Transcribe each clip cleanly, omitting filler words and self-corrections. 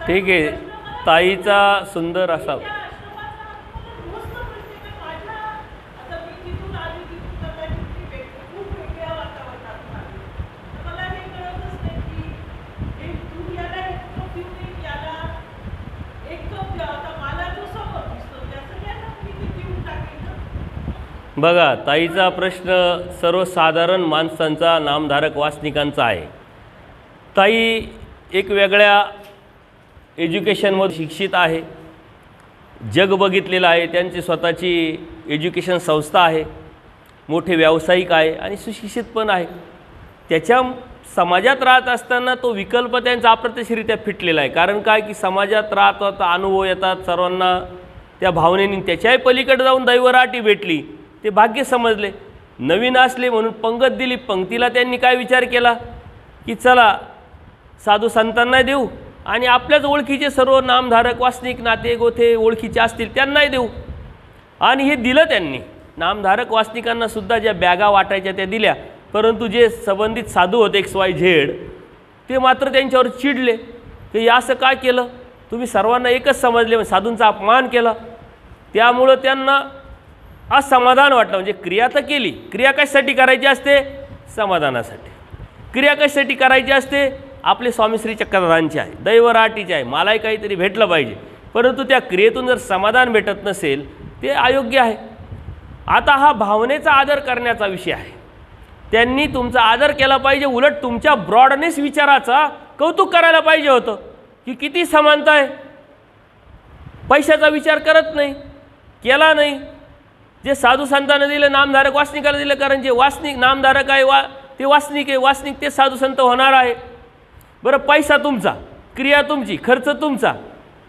ठीक आहे, ताईचा सुंदर असा बघा, ताईचा प्रश्न सर्वसाधारण माणसांचा, नामधारक वासनिकांचा आहे. ताई एक वेगळ्या एज्युकेशनमध्ये शिक्षित आहे, जग बघितलेलं आहे, त्यांची स्वतःची एज्युकेशन संस्था आहे, मोठे व्यावसायिक आहे आणि सुशिक्षित पण आहे. त्याच्या समाजात राहत असताना तो विकल्प त्यांचा अप्रत्यक्षरित्या फिटलेला आहे. कारण काय की समाजात राहतात, अनुभव येतात सर्वांना, त्या भावनेने त्याच्याही पलीकडे जाऊन दैवराटी भेटली, ते भाग्य समजले. नवीन असले म्हणून पंगत दिली. पंक्तीला त्यांनी काय विचार केला की चला साधू संतांना देऊ आणि आपल्याच ओळखीचे सर्व नामधारक वासनिक नाते गोथे ओळखीचे असतील त्यांनाही देऊ. आणि हे दिलं त्यांनी. नामधारक वासनिकांना सुद्धा ज्या बॅगा वाटायच्या त्या दिल्या. परंतु जे संबंधित साधू होते XYZ ते मात्र त्यांच्यावर चिडले की असं काय केलं, तुम्ही सर्वांना एकच समजले, साधूंचा अपमान केला. त्यामुळं त्यांना असमाधान वाटलं. म्हणजे क्रिया तर केली, क्रिया कशासाठी करायची असते? समाधानासाठी. क्रिया कशासाठी करायची असते? आपले स्वामी श्री चक्रधरांची आहे, दैवराटीची आहे, मलाही काहीतरी भेटलं पाहिजे. परंतु त्या क्रियेतून जर समाधान भेटत नसेल ते अयोग्य आहे. आता हा भावनेचा आदर करण्याचा विषय आहे. त्यांनी तुमचा आदर केला पाहिजे. उलट तुमच्या ब्रॉडनेस विचाराचा कौतुक करायला पाहिजे होतं की किती समानता आहे. पैशाचा विचार करत नाही, केला नाही. जे साधू संतांना दिलं, नामधारक वासनिकाला दिलं. कारण जे वासनिक नामधारक आहे ते वासनिक आहे, वासनिक ते साधू संत होणार आहे. बरं, पैसा तुमचा, क्रिया तुमची, खर्च तुमचा,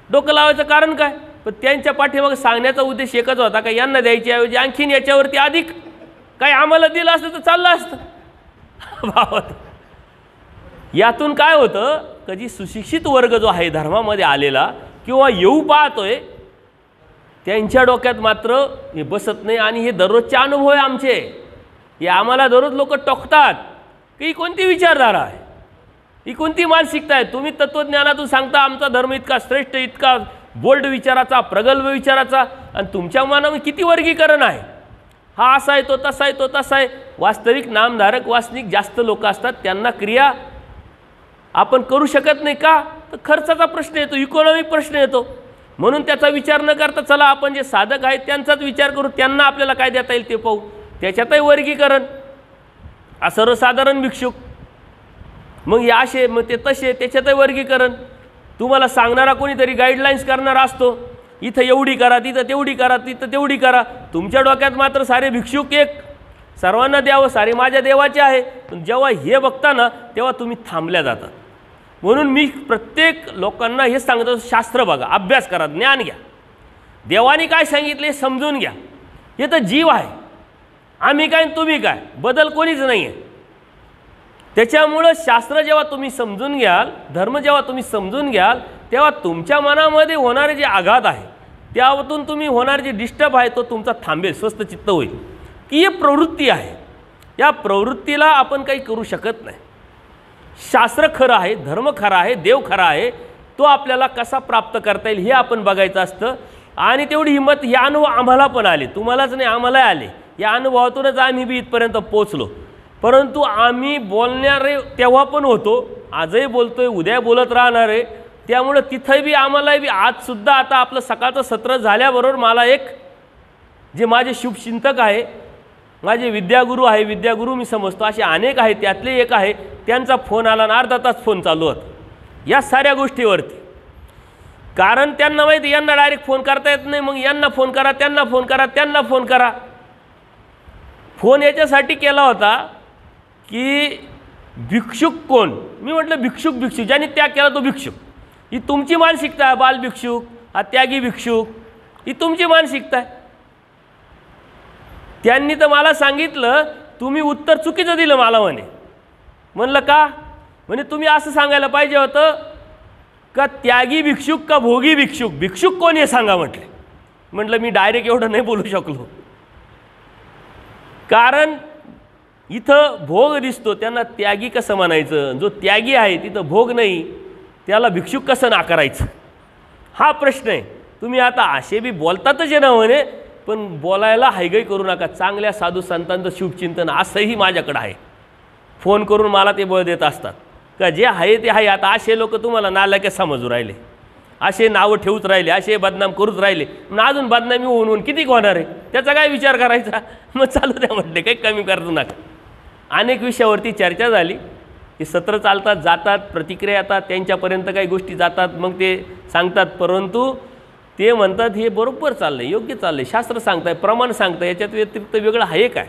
डोकं लावायचं कारण काय? पण त्यांच्या पाठीमागे सांगण्याचा उद्देश एकच होता का यांना द्यायची ऐवजी आणखीन याच्यावरती अधिक काय आम्हाला दिलं असतं तर चाललं असतं. भावात यातून काय होतं, कधी सुशिक्षित वर्ग जो आहे धर्मामध्ये आलेला किंवा येऊ पाहतोय त्यांच्या डोक्यात मात्र हे बसत नाही. आणि हे दररोजचे अनुभव आहे आमचे. हे आम्हाला दररोज लोक टोकतात की ही कोणती विचारधारा आहे, ही कोणती मानसिकता आहे. तुम्ही तत्त्वज्ञानातून सांगता आमचा धर्म इतका श्रेष्ठ, इतका बोल्ड विचाराचा, प्रगल्भ विचाराचा, आणि तुमच्या मनामध्ये किती वर्गीकरण आहे. हा असा आहे, तो तसा आहे, तो तसा आहे. वास्तविक नामधारक वासनिक जास्त लोक असतात, त्यांना क्रिया आपण करू शकत नाही का? तर खर्चाचा प्रश्न येतो, इकॉनॉमिक प्रश्न येतो. म्हणून त्याचा विचार न करता चला आपण जे साधक आहेत त्यांचाच विचार करू, त्यांना आपल्याला काय देता येईल ते पाहू. त्याच्यातही वर्गीकरण. सर्वसाधारण भिक्षुक, मग या असे, मग ते तसे, त्याच्यातही वर्गीकरण. तुम्हाला सांगणारा कोणीतरी गाईडलाईन्स करणारा असतो, इथं एवढी करा, तिथं तेवढी करा, तिथं तेवढी करा. तुमच्या डोक्यात मात्र सारे भिक्षुक एक, सर्वांना द्यावं, सारे माझ्या देवाचे आहे. पण जेव्हा हे बघता ना तेव्हा तुम्ही थांबल्या जातात. म्हणून मी प्रत्येक लोकांना हे सांगतो, शास्त्र बघा, अभ्यास करा, ज्ञान घ्या, देवाने काय सांगितले समजून घ्या. हे तर जीव आहे, आम्ही काय तुम्ही काय, बदल कोणीच नाही आहे. त्याच्यामुळं शास्त्र जेव्हा तुम्ही समजून घ्याल, धर्म जेव्हा तुम्ही समजून घ्याल, तेव्हा तुमच्या मनामध्ये होणारे जे आघात आहे, त्यातून तुम्ही होणारे जे डिस्टर्ब आहे तो तुमचा थांबेल, स्वस्थ चित्त होईल. की ही प्रवृत्ती आहे, या प्रवृत्तीला आपण काही करू शकत नाही. शास्त्र खरं आहे, धर्म खरा आहे, देव खरा आहे, तो आपल्याला कसा प्राप्त करता येईल हे आपण बघायचं असतं. आणि तेवढी हिंमत, हे अनुभव आम्हाला पण आले, तुम्हालाच नाही आम्हालाही आले. या अनुभवातूनच आम्ही बी इथपर्यंत पोचलो. परंतु आम्ही बोलणारे तेव्हा पण होतो, आजही बोलतोय, उद्या बोलत राहणार आहे. त्यामुळे तिथंही बी आम्हालाही बी आजसुद्धा, आता आपलं सकाळचं सत्र झाल्याबरोबर मला एक जे माझे शुभचिंतक आहे, माझे विद्यागुरू आहे, विद्यागुरू मी समजतो, असे अनेक आहेत, त्यातले एक आहे, त्यांचा फोन आला आणि अर्धा तास फोन चालू होता या साऱ्या गोष्टीवरती. कारण त्यांना माहिती यांना डायरेक्ट फोन करता येत नाही, मग यांना फोन करा, त्यांना फोन करा, त्यांना फोन करा. फोन याच्यासाठी केला होता की भिक्षुक कोण, मी म्हटलं भिक्षुक, भिक्षुक ज्यांनी त्याग केला तो भिक्षुक. ही तुमची मानसिकता आहे, बाल भिक्षुक, हा त्यागी भिक्षुक, ही तुमची मानसिकता आहे. त्यांनी तर मला सांगितलं, तुम्ही उत्तर चुकीचं दिलं मला म्हणे. म्हणलं का? म्हणे तुम्ही असं सांगायला पाहिजे होतं का त्यागी भिक्षुक का भोगी भिक्षुक, भिक्षुक कोण हे सांगा म्हटले. म्हटलं मी डायरेक्ट एवढं नाही बोलू शकलो, कारण इथं भोग दिसतो, त्यांना त्यागी कसं म्हणायचं? जो त्यागी आहे तिथं भोग नाही, त्याला भिक्षुक कसं नाकारायचं हा प्रश्न आहे. तुम्ही आता असे बी बोलतातच आहे ना म्हणे, पण बोलायला हायगई करू नका. चांगल्या साधू संतांचं शुभचिंतन असंही माझ्याकडं आहे. फोन करून मला ते बळ देत असतात का जे आहे ते आहे. आता असे लोक तुम्हाला नालायक समजू राहिले, असे नावं ठेवूच राहिले, असे बदनाम करूच राहिले. मग अजून बदनामी होऊन होऊन किती होणार आहे, त्याचा काय विचार करायचा. मग चालू द्या म्हटले, काही कमी करू नका. अनेक विषयावरती चर्चा झाली. हे सत्र चालतात, जातात, प्रतिक्रिया येतात, त्यांच्यापर्यंत काही गोष्टी जातात, मग ते सांगतात. परंतु ते म्हणतात हे बरोबर चाललं आहे, योग्य चाललं आहे, शास्त्र सांगताय, प्रमाण सांगताय, याच्यात व्यतिरिक्त वेगळं आहे काय.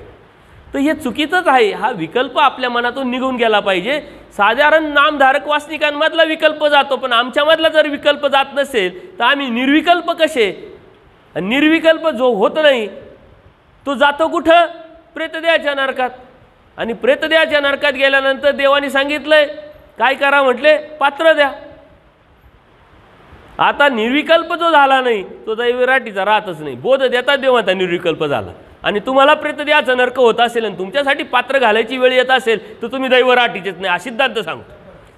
तर हे चुकीचंच आहे. हा विकल्प आपल्या मनातून निघून गेला पाहिजे. साधारण नामधारक वासनिकांमधला विकल्प जातो, पण आमच्यामधला जर विकल्प जात नसेल तर आम्ही निर्विकल्प कसे. निर्विकल्प जो होत नाही तो जातो कुठं, प्रेतदेहाच्या नरकात. आणि प्रेतदेहाच्या नरकात गेल्यानंतर देवाने सांगितलंय काय करा म्हटले, पात्र द्या. आता निर्विकल्प जो झाला नाही तो दैवराटीचा राहतच नाही. बोध देता देव आता निर्विकल्प झाला. आणि तुम्हाला प्रेतदेहाचा नरक होत असेल आणि तुमच्यासाठी पात्र घालायची वेळ येत असेल तर तुम्ही दैवराटीचेच नाही हा सिद्धांत सांगतो.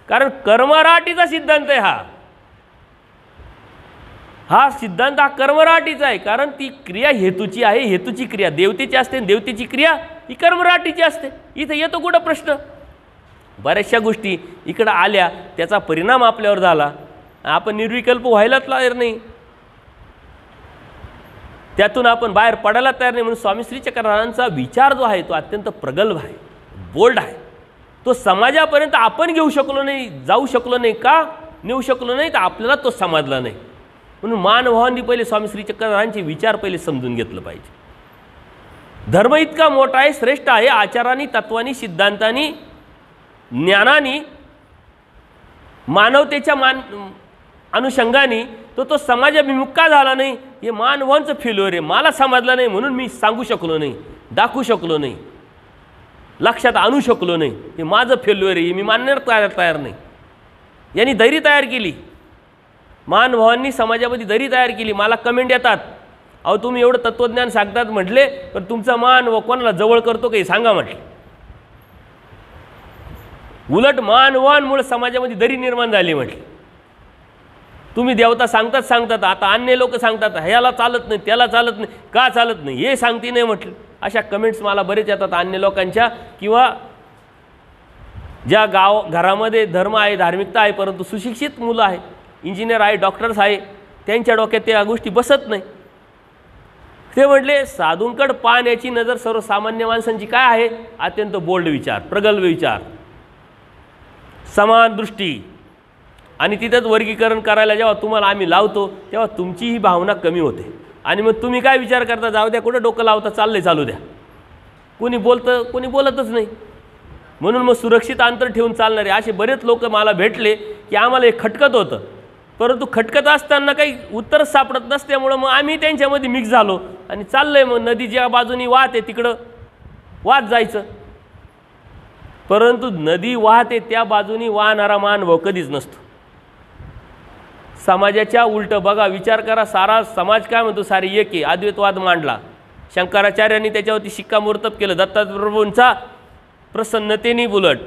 कारण कर्मराटीचा सिद्धांत आहे हा सिद्धांत हा कर्मराटीचा आहे. कारण ती क्रिया हेतूची आहे, हेतूची क्रिया देवतेची असते, देवतेची क्रिया ही कर्मराटीची असते. इथे येतो कुठं प्रश्न. बऱ्याचशा गोष्टी इकडं आल्या, त्याचा परिणाम आपल्यावर झाला, आपण निर्विकल्प व्हायलाच तयार नाही, त्यातून आपण बाहेर पडायला तयार नाही. म्हणून स्वामी श्री चक्रधरांचा विचार जो आहे तो अत्यंत प्रगल्भ आहे, बोल्ड आहे. तो समाजापर्यंत आपण घेऊ शकलो नाही, जाऊ शकलो नाही. का नेऊ शकलो नाही तर आपल्याला तो समजला नाही. म्हणून मानभावांनी पहिले स्वामी श्री चक्रधरांचे विचार पहिले समजून घेतलं पाहिजे. धर्म इतका मोठा आहे, श्रेष्ठ आहे, आचारांनी, तत्वांनी, सिद्धांतांनी, ज्ञानाने, मानवतेच्या अनुषंगाने तो समाजाभिमुख का झाला नाही. हे मानवांचं फेल्युअर आहे. मला समजलं नाही म्हणून मी सांगू शकलो नाही, दाखवू शकलो नाही, लक्षात आणू शकलो नाही. हे माझं फेल्युअर आहे, मी मानण्याला तयार नाही. यांनी धैर्य तयार केली, मानभावांनी समाजामध्ये धैर्य तयार केली. मला कमेंट येतात, अहो तुम्ही एवढं तत्त्वज्ञान सांगतात म्हटले, पण तुमचा मान व कोणाला जवळ करतो काही सांगा म्हटले. उलट मानवांमुळे समाजामध्ये दरी निर्माण झाली म्हटली. तुम्ही देवता सांगतात, आता अन्य लोक सांगतात ह्याला चालत नाही, त्याला चालत नाही, का चालत नाही हे सांगते नाही म्हटलं. अशा कमेंट्स मला बरेच येतात अन्य लोकांच्या. किंवा ज्या घरामध्ये धर्म आहे, धार्मिकता आहे, परंतु सुशिक्षित मुलं आहे, इंजिनियर आहे, डॉक्टर्स आहे, त्यांच्या डोक्यात त्या गोष्टी बसत नाही. ते म्हटले साधूंकड पाहण्याची नजर सर्वसामान्य माणसांची काय आहे, अत्यंत बोल्ड विचार, प्रगल्भ विचार, समान दृष्टी. आणि तिथंच वर्गीकरण करायला जेव्हा तुम्हाला आम्ही लावतो तेव्हा तुमची ही भावना कमी होते. आणि मग तुम्ही काय विचार करता, जाऊ द्या कुठं डोकं लावता, चाललंय चालू द्या. कोणी बोलतं, कोणी बोलतच नाही. म्हणून मग सुरक्षित अंतर ठेवून चालणारे असे बरेच लोक मला भेटले की आम्हाला हे खटकत होतं, परंतु खटकत असताना काही उत्तर सापडत नसल्यामुळं मग आम्ही त्यांच्यामध्ये मिक्स झालो आणि चाललंय. मग नदी ज्या बाजूनी वाहते तिकडं वाहत जायचं, परंतु नदी वाहते त्या बाजूनी वाहणारा मानव कधीच नसतो. समाजाच्या उलटं बघा, विचार करा. सारा समाज काय म्हणतो, सारे एक आहे, अद्वैतवाद मांडला. शंकराचार्यांनी त्याच्यावरती शिक्कामोर्तब केलं. दत्तात्रयप्रभूंचा प्रसन्नतेने उलट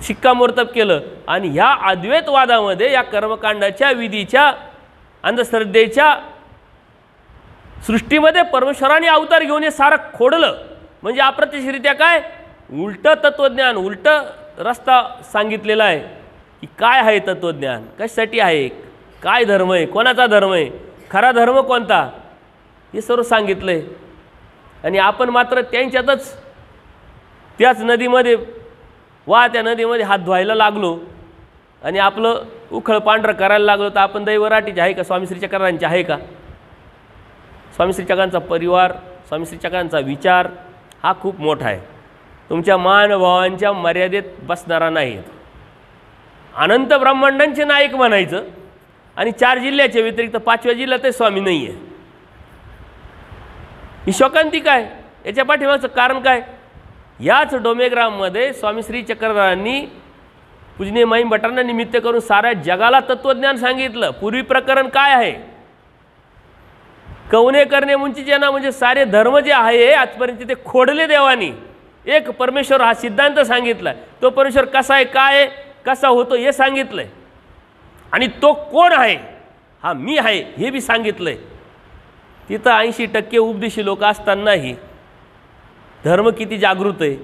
शिक्कामोर्तब केलं. आणि ह्या अद्वैतवादामध्ये, या कर्मकांडाच्या, विधीच्या, अंधश्रद्धेच्या सृष्टीमध्ये परमेश्वराने अवतार घेऊन हे सारं खोडलं. म्हणजे अप्रत्यक्षरित्या काय, उलटं तत्त्वज्ञान, उलटं रस्ता सांगितलेला आहे की काय आहे तत्त्वज्ञान, कशासाठी आहे, काय धर्म आहे, कोणाचा धर्म आहे, खरा धर्म कोणता, हे सर्व सांगितलं आहे. आणि आपण मात्र त्यांच्यातच त्याच नदीमध्ये त्या नदीमध्ये हात धुवायला लागलो आणि आपलं उखळ पांढरं करायला लागलो. तर आपण दैवराटीचे आहे का, स्वामी श्री चक्रधरांचे आहे का. स्वामी श्री चक्रांचा परिवार, स्वामी श्री चक्रांचा विचार हा खूप मोठा आहे, तुमच्या मानभावांच्या मर्यादेत बसणारा नाही. अनंत ब्रह्मांडांचे नायक म्हणायचं आणि 4 जिल्ह्याच्या व्यतिरिक्त 5व्या जिल्ह्यात स्वामी नाही आहे. ही शोकांतिका आहे. याच्या पाठीमागचं कारण काय, याच डोमेग्राममध्ये स्वामी श्री चक्रधरांनी पूजनीय माईम भटांना निमित्त करून साऱ्या जगाला तत्त्वज्ञान सांगितलं. पूर्वी प्रकरण काय आहे, कवने करणे मुंचीचे ना, म्हणजे सारे धर्म जे आहे आजपर्यंत ते खोडले देवानी. एक परमेश्वर हा सिद्धांत सांगितला. तो परमेश्वर कसा आहे, काय आहे, कसा होतो हे सांगितलं आहे, आणि तो कोण आहे, हा मी आहे हे बी सांगितलं आहे. तिथं 80% उपदेशी लोक असतानाही धर्म किती जागृत आहे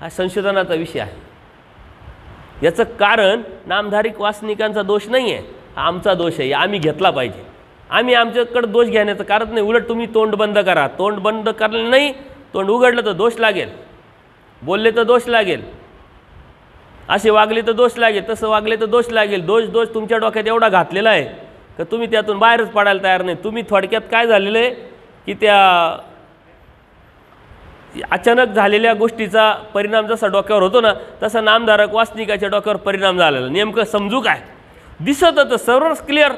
हा संशोधनाचा विषय आहे. याचं कारण नामधारिक वासनिकांचा दोष नाही आहे, हा आमचा दोष आहे. आम्ही घेतला पाहिजे. आम्ही आमच्याकडे दोष घेण्याचं कारण नाही. उलट तुम्ही तोंड बंद करा. तोंड बंद करलं नाही, तोंड उघडलं तर दोष लागेल, बोलले तर दोष लागेल, असे वागले तर दोष लागेल, तसं वागले तर दोष लागेल. दोष दोष तुमच्या डोक्यात एवढा घातलेला आहे का तुम्ही त्यातून बाहेरच पडायला तयार नाही. तुम्ही थोडक्यात काय झालेलं आहे की त्या अचानक झालेल्या गोष्टीचा परिणाम जसा डोक्यावर होतो ना, तसा नामधारक वासनिकाच्या डोक्यावर परिणाम झालेला. नेमकं समजू काय, दिसत होतं सर्वच क्लिअर,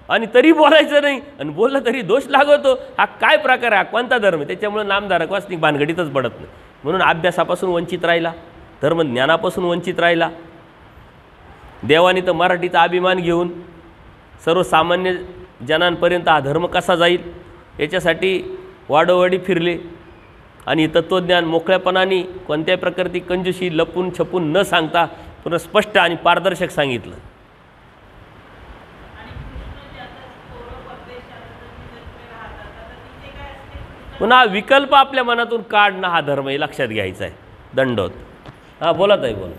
आणि तरी बोलायचं नाही, आणि बोललं तरी दोष लागतो. हा काय प्रकार आहे, हा कोणता धर्म आहे? त्याच्यामुळे नामधारक वासनिक भानगडीतच पडत नाही. म्हणून अभ्यासापासून वंचित राहिला, धर्मज्ञानापासून वंचित राहिला. देवाने तर मराठीचा अभिमान घेऊन सर्वसामान्य जनांपर्यंत हा धर्म कसा जाईल याच्यासाठी वाडोवाडी फिरले, आणि तत्त्वज्ञान मोकळ्यापणाने कोणत्याही प्रकारची कंजूशी लपून छपून न सांगता पुन्हा स्पष्ट आणि पारदर्शक सांगितलं. पुन्हा विकल्प आपल्या मनातून काढणं हा धर्म हे लक्षात घ्यायचा आहे. दंडोत. हां बोला ताई, बोला.